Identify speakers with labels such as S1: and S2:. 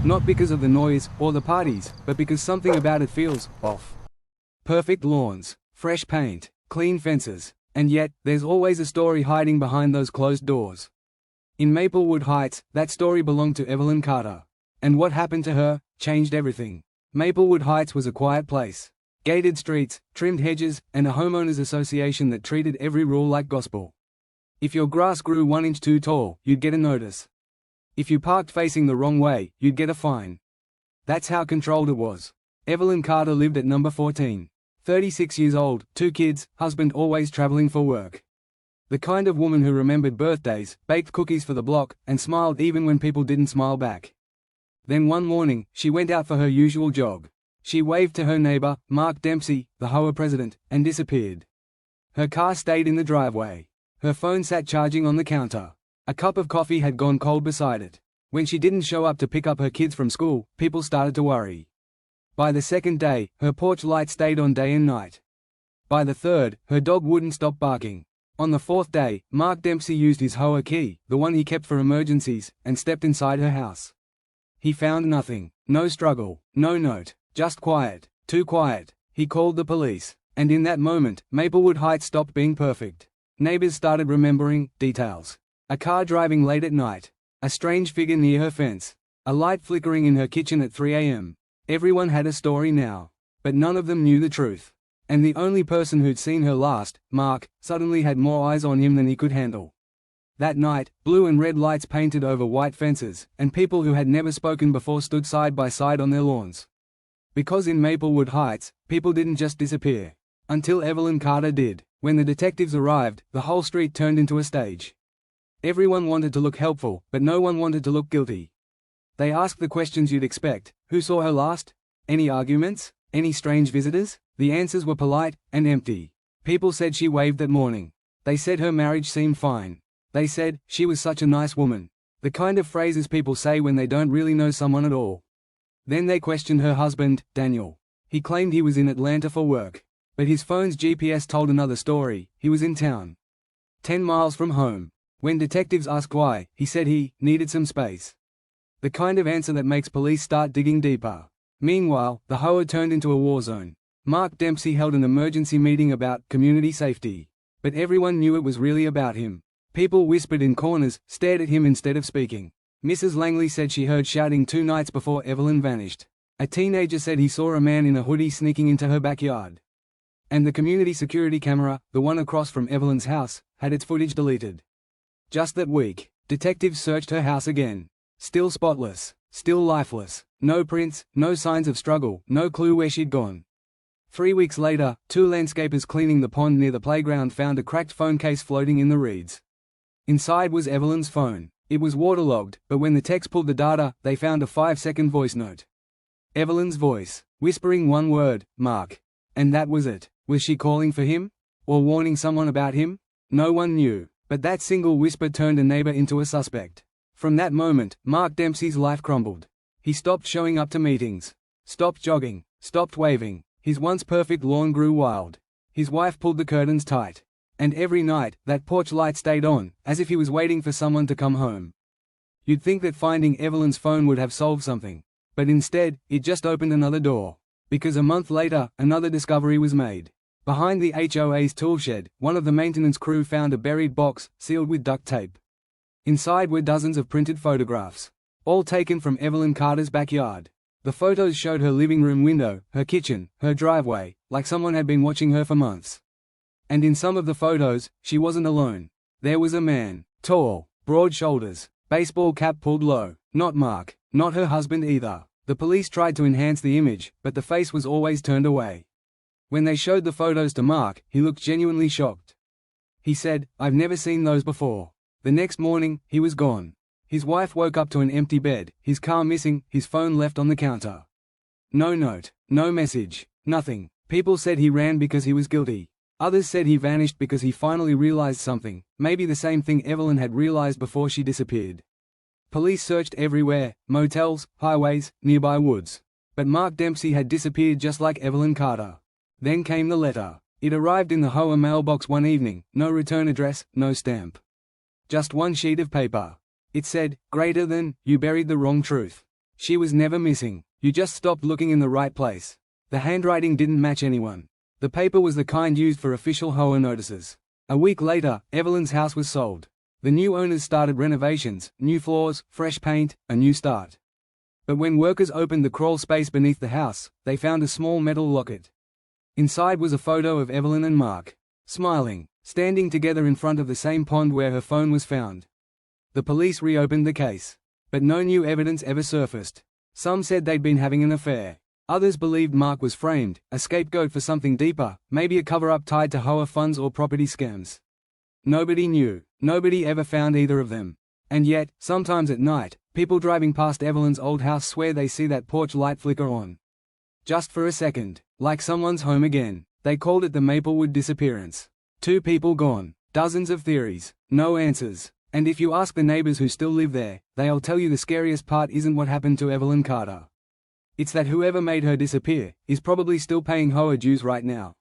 S1: Not because of the noise or the parties, but because something about it feels off. Perfect lawns, fresh paint, clean fences, and yet, there's always a story hiding behind those closed doors. In Maplewood Heights, that story belonged to Evelyn Carter. And what happened to her changed everything. Maplewood Heights was a quiet place. Gated streets, trimmed hedges, and a homeowners association that treated every rule like gospel. If your grass grew 1 inch too tall, you'd get a notice. If you parked facing the wrong way, you'd get a fine. That's how controlled it was. Evelyn Carter lived at number 14. 36 years old, 2 kids, husband always traveling for work. The kind of woman who remembered birthdays, baked cookies for the block, and smiled even when people didn't smile back. Then one morning, she went out for her usual jog. She waved to her neighbor, Mark Dempsey, the HOA president, and disappeared. Her car stayed in the driveway. Her phone sat charging on the counter. A cup of coffee had gone cold beside it. When she didn't show up to pick up her kids from school, people started to worry. By the second day, her porch light stayed on day and night. By the third, her dog wouldn't stop barking. On the fourth day, Mark Dempsey used his HOA key, the one he kept for emergencies, and stepped inside her house. He found nothing. No struggle, no note, just quiet, too quiet. He called the police, and in that moment, Maplewood Heights stopped being perfect. Neighbors started remembering details. A car driving late at night. A strange figure near her fence. A light flickering in her kitchen at 3 a.m. Everyone had a story now. But none of them knew the truth. And the only person who'd seen her last, Mark, suddenly had more eyes on him than he could handle. That night, blue and red lights painted over white fences, and people who had never spoken before stood side by side on their lawns. Because in Maplewood Heights, people didn't just disappear. Until Evelyn Carter did. When the detectives arrived, the whole street turned into a stage. Everyone wanted to look helpful, but no one wanted to look guilty. They asked the questions you'd expect. Who saw her last? Any arguments? Any strange visitors? The answers were polite and empty. People said she waved that morning. They said her marriage seemed fine. They said, she was such a nice woman. The kind of phrases people say when they don't really know someone at all. Then they questioned her husband, Daniel. He claimed he was in Atlanta for work. But his phone's GPS told another story. He was in town. 10 miles from home. When detectives asked why, he said he needed some space. The kind of answer that makes police start digging deeper. Meanwhile, the HOA turned into a war zone. Mark Dempsey held an emergency meeting about community safety. But everyone knew it was really about him. People whispered in corners, stared at him instead of speaking. Mrs. Langley said she heard shouting 2 nights before Evelyn vanished. A teenager said he saw a man in a hoodie sneaking into her backyard. And the community security camera, the one across from Evelyn's house, had its footage deleted. Just that week, detectives searched her house again. Still spotless, still lifeless. No prints, no signs of struggle, no clue where she'd gone. 3 weeks later, 2 landscapers cleaning the pond near the playground found a cracked phone case floating in the reeds. Inside was Evelyn's phone. It was waterlogged, but when the techs pulled the data, they found a 5-second voice note. Evelyn's voice, whispering one word, Mark. And that was it. Was she calling for him? Or warning someone about him? No one knew. But that single whisper turned a neighbor into a suspect. From that moment, Mark Dempsey's life crumbled. He stopped showing up to meetings. Stopped jogging. Stopped waving. His once perfect lawn grew wild. His wife pulled the curtains tight. And every night, that porch light stayed on, as if he was waiting for someone to come home. You'd think that finding Evelyn's phone would have solved something. But instead, it just opened another door. Because a month later, another discovery was made. Behind the HOA's toolshed, one of the maintenance crew found a buried box, sealed with duct tape. Inside were dozens of printed photographs. All taken from Evelyn Carter's backyard. The photos showed her living room window, her kitchen, her driveway, like someone had been watching her for months. And in some of the photos, she wasn't alone. There was a man, tall, broad shoulders, baseball cap pulled low. Not Mark, not her husband either. The police tried to enhance the image, but the face was always turned away. When they showed the photos to Mark, he looked genuinely shocked. He said, "I've never seen those before." The next morning, he was gone. His wife woke up to an empty bed, his car missing, his phone left on the counter. No note, no message, nothing. People said he ran because he was guilty. Others said he vanished because he finally realized something, maybe the same thing Evelyn had realized before she disappeared. Police searched everywhere, motels, highways, nearby woods. But Mark Dempsey had disappeared just like Evelyn Carter. Then came the letter. It arrived in the HOA mailbox one evening, no return address, no stamp. Just one sheet of paper. It said, "Greater than, you buried the wrong truth." She was never missing. You just stopped looking in the right place. The handwriting didn't match anyone. The paper was the kind used for official HOA notices. A week later, Evelyn's house was sold. The new owners started renovations, new floors, fresh paint, a new start. But when workers opened the crawl space beneath the house, they found a small metal locket. Inside was a photo of Evelyn and Mark, smiling, standing together in front of the same pond where her phone was found. The police reopened the case. But no new evidence ever surfaced. Some said they'd been having an affair. Others believed Mark was framed, a scapegoat for something deeper, maybe a cover-up tied to HOA funds or property scams. Nobody knew. Nobody ever found either of them. And yet, sometimes at night, people driving past Evelyn's old house swear they see that porch light flicker on. Just for a second, like someone's home again. They called it the Maplewood disappearance. 2 people gone, dozens of theories, no answers. And if you ask the neighbors who still live there, they'll tell you the scariest part isn't what happened to Evelyn Carter. It's that whoever made her disappear is probably still paying HOA dues right now.